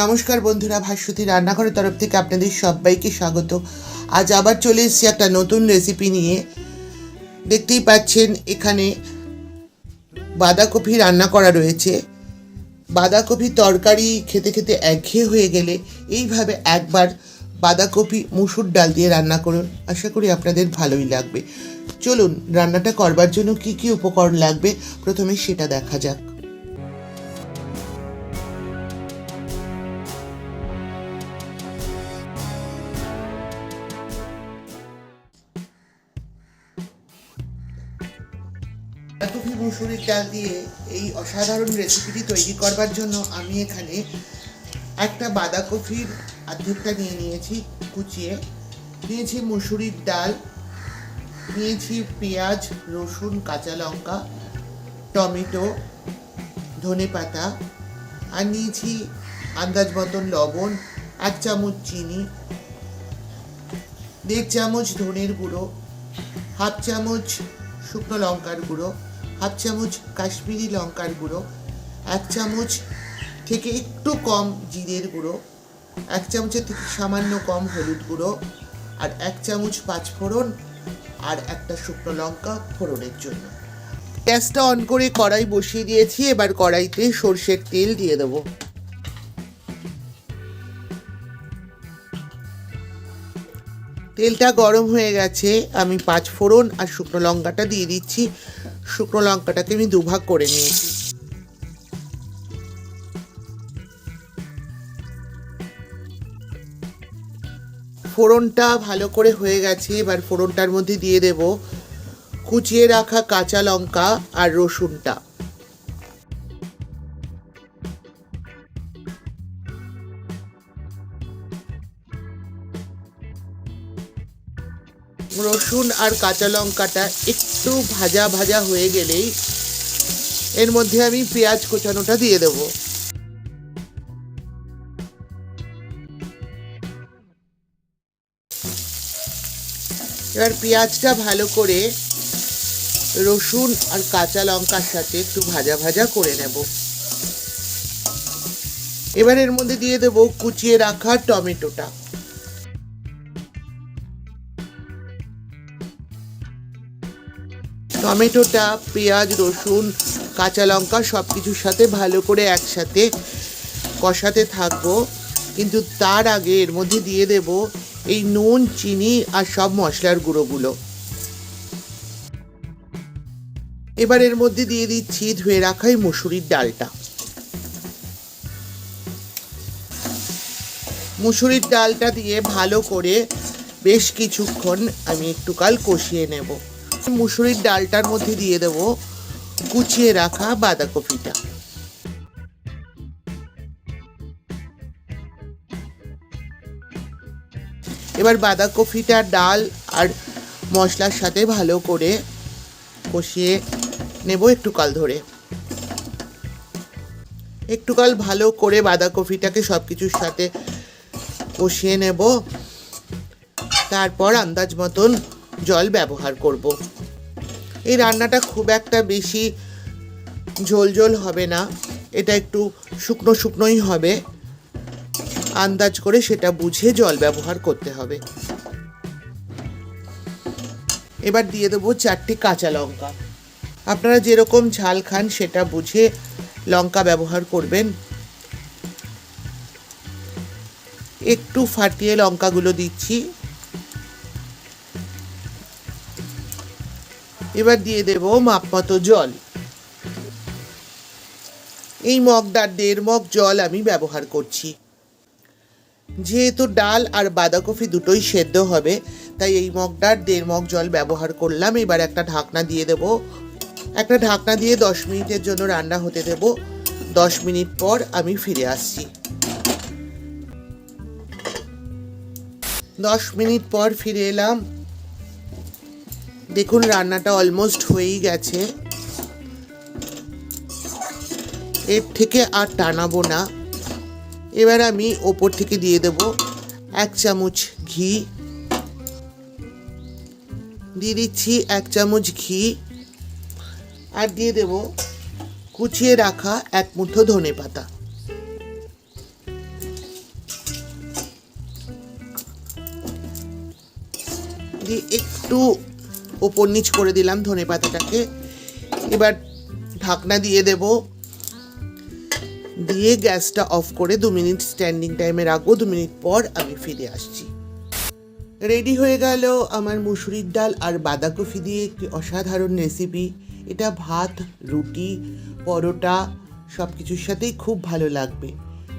নমস্কার বন্ধুরা, ভাস্বতী রান্নাঘরের তরফ থেকে আপনাদের সবাইকে স্বাগত। আজ আবার চলে এসেছি একটা নতুন রেসিপি নিয়ে। দেখতেই পাচ্ছেন এখানে বাঁধাকপি রান্না করা রয়েছে। বাঁধাকপি তরকারি খেতে খেতে একঘেয়ে হয়ে গেলে এইভাবে একবার বাঁধাকপি মুসুর ডাল দিয়ে রান্না করুন, আশা করি আপনাদের ভালোই লাগবে। চলুন রান্নাটা করবার জন্য কি কি উপকরণ লাগবে প্রথমে সেটা দেখা যাক। বাঁধাকপি মুসুরির ডাল দিয়ে এই অসাধারণ রেসিপিটি তৈরি করবার জন্য আমি এখানে একটা বাঁধাকপির অর্ধেকটা নিয়েছি কুচিয়ে, নিয়েছি মুসুরির ডাল, নিয়েছি পেঁয়াজ, রসুন, কাঁচা লঙ্কা, টমেটো, ধনেপাতা, আর নিয়েছি আন্দাজ মতন লবণ, 1 চামচ চিনি, 1.5 চামচ ধনের গুঁড়ো, 1/2 চামচ শুকনো লঙ্কার গুঁড়ো, 1/2 চামচ কাশ্মীরি লঙ্কার গুঁড়ো, 1 চামচ থেকে একটু কম জিরের গুঁড়ো, 1 চামচের থেকে সামান্য কম হলুদ গুঁড়ো, আর 1 চামচ পাঁচফোড়ন, আর একটা শুকনো লঙ্কা ফোড়নের জন্য। গ্যাসটা অন করে কড়াই বসিয়ে দিয়েছি। এবার কড়াইতে সর্ষের তেল দিয়ে দেবো। তেলটা গরম হয়ে গেছে, আমি পাঁচফোড়ন আর শুকনো লঙ্কাটা দিয়ে দিচ্ছি। শুকনো লঙ্কাটাকে আমি দুভাগ করে নিয়েছি। ফোড়নটা ভালো করে হয়ে গেছে। এবার ফোড়নটার মধ্যে দিয়ে দেব কুচিয়ে রাখা কাঁচা লঙ্কা আর রসুনটা। রসুন আর কাঁচা লঙ্কাটা একটু ভাজা ভাজা হয়ে গেলেই এর মধ্যে আমি পেঁয়াজ কোচানোটা দিয়ে দেব। এবার পেঁয়াজটা ভালো করে রসুন আর কাঁচা লঙ্কার সাথে একটু ভাজা ভাজা করে নেব। এবার এর মধ্যে দিয়ে দেব কুচিয়ে রাখা টমেটোটা। টমেটোটা পেঁয়াজ, রসুন, কাঁচা লঙ্কা সব কিছুর সাথে ভালো করে একসাথে কষাতে থাকবো, কিন্তু তার আগে এর মধ্যে দিয়ে দেব এই নুন, চিনি আর সব মশলার গুঁড়োগুলো। এবার এর মধ্যে দিয়ে দিচ্ছি ধুয়ে রাখা এই মুসুরির ডালটা। মুসুরির ডালটা দিয়ে ভালো করে বেশ কিছুক্ষণ আমি একটু কাল কষিয়ে নেব। মুসুরির ডালটার মধ্যে দিয়ে দেব কুচিয়ে রাখা বাঁধাকপিটা। এবার বাঁধাকপিটা ডাল আর মশলার সাথে ভালো করে কষিয়ে নেব একটু কাল ধরে। একটু কাল ভালো করে বাঁধাকপিটাকে সব কিছুর সাথে কষিয়ে নেব। তারপর আন্দাজ মতন জল ব্যবহার করব। এই রান্নাটা খুব একটা বেশি ঝোল ঝোল হবে না, এটা একটু শুকনো শুকনোই হবে। আন্দাজ করে সেটা বুঝে জল ব্যবহার করতে হবে। এবার দিয়ে দেবো 4টে কাঁচা লঙ্কা। আপনারা যেরকম ঝাল খান সেটা বুঝে লঙ্কা ব্যবহার করবেন। একটু ফাটিয়ে লঙ্কাগুলো দিচ্ছি। এবার দিয়ে দেব মাপ মতো জল। এই মগটার 1.5 মগ জল আমি ব্যবহার করছি। যেহেতু ডাল আর বাঁধাকপি দুটোই সেদ্ধ হবে, তাই এই মগটার 1.5 মগ জল ব্যবহার করলাম। এবার একটা ঢাকনা দিয়ে দেব। একটা ঢাকনা দিয়ে 10 মিনিটের জন্য রান্না হতে দেব। 10 মিনিট পর আমি ফিরে আসছি। 10 মিনিট পর ফিরে এলাম। দেখুন রান্নাটা অলমোস্ট হয়েই গেছে। এর থেকে আর টানাবো না। এবার আমি ওপর থেকে দিয়ে দেব 1 চামচ ঘি। দিয়ে দিচ্ছি 1 চামচ ঘি, আর দিয়ে দেব কুচিয়ে রাখা 1 মুঠো ধনেপাতা। দিয়ে একটু ওপর নিচ করে দিলাম ধনেপাতাটাকে। এবার ঢাকনা দিয়ে দেব, দিয়ে গ্যাসটা অফ করে 2 মিনিট স্ট্যান্ডিং টাইমে রাখবো। 2 মিনিট পর আমি ফিরে আসছি। রেডি হয়ে গেল আমার মুসুরির ডাল আর বাঁধাকপি দিয়ে একটি অসাধারণ রেসিপি। এটা ভাত, রুটি, পরোটা সব কিছুর সাথেই খুব ভালো লাগবে।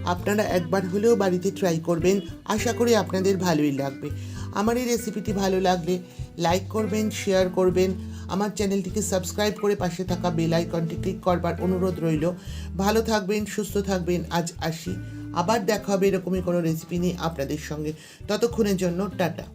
আপনারা একবার হলেও বাড়িতে ট্রাই করবেন, আশা করি আপনাদের ভালোই লাগবে। আমার এই রেসিপিটি ভালো লাগলে লাইক করবেন, শেয়ার করবেন, আমার চ্যানেলটিকে সাবস্ক্রাইব করে পাশে থাকা বেল আইকনটি ক্লিক করবার অনুরোধ রইল। ভালো থাকবেন, সুস্থ থাকবেন। আজ আসি, আবার দেখা হবে এরকমই কোনো রেসিপি নিয়ে আপনাদের সঙ্গে। ততক্ষণের জন্য টাটা।